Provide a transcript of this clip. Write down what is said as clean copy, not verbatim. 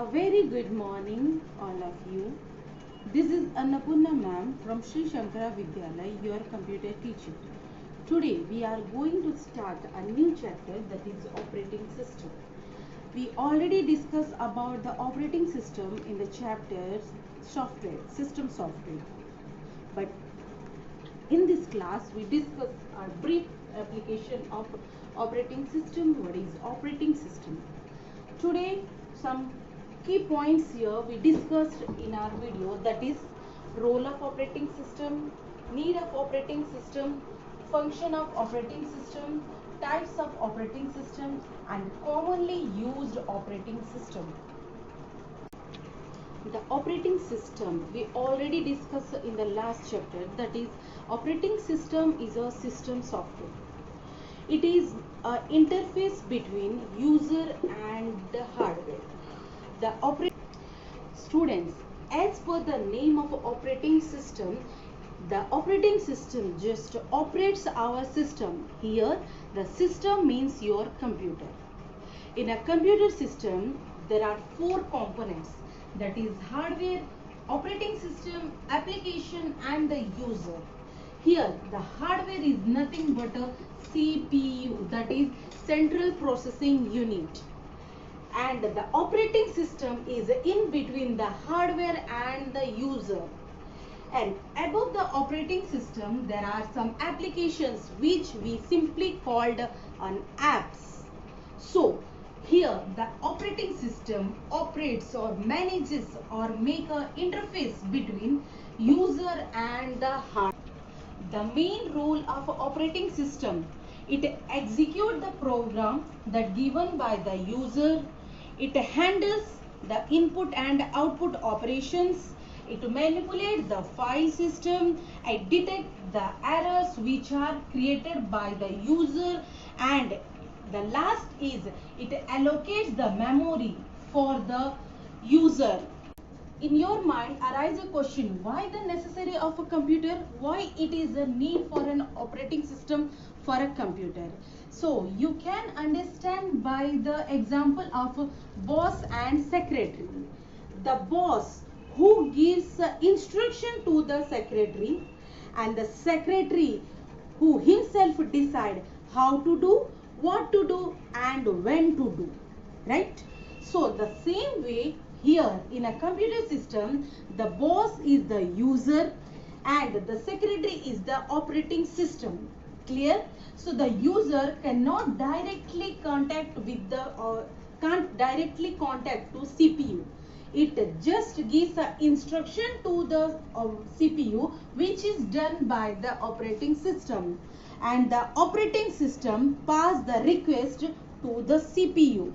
A very good morning, all of you. This is Annapurna ma'am from Sri Shankara Vidyalaya, your computer teacher. Today we are going to start a new chapter, that is operating system. We already discussed about the operating system in the chapters software, system software. But in this class we discuss a brief application of operating system. What is operating system? Today some key points here we discussed in our video, that is role of operating system, need of operating system, function of operating system, types of operating systems, and commonly used operating system. The operating system we already discussed in the last chapter, that is operating system is a system software. It is an interface between user and the hardware. The students, as per the name of operating system, the operating system just operates our system. Here the system means your computer. In a computer system there are four components, that is hardware, operating system, application, and the user. Here the hardware is nothing but a CPU, that is central processing unit, and the operating system is in between the hardware and the user. And above the operating system there are some applications which we simply called an apps. So here the operating system operates or manages or make a interface between user and the hardware. The main role of operating system, it executes the program that given by the user. It handles the input and output operations. It manipulates the file system. It detects the errors which are created by the user, and the last is it allocates the memory for the user. In your mind arise a question, why the necessary of a computer, why it is a need for an operating system for a computer? So you can understand by the example of boss and secretary. The boss who gives instruction to the secretary, and the secretary who himself decide how to do, what to do, and when to do, right? So the same way here in a computer system, the boss is the user and the secretary is the operating system. Clear? So the user cannot directly contact with the can't directly contact to CPU. It just gives an instruction to the CPU, which is done by the operating system, and the operating system pass the request to the CPU.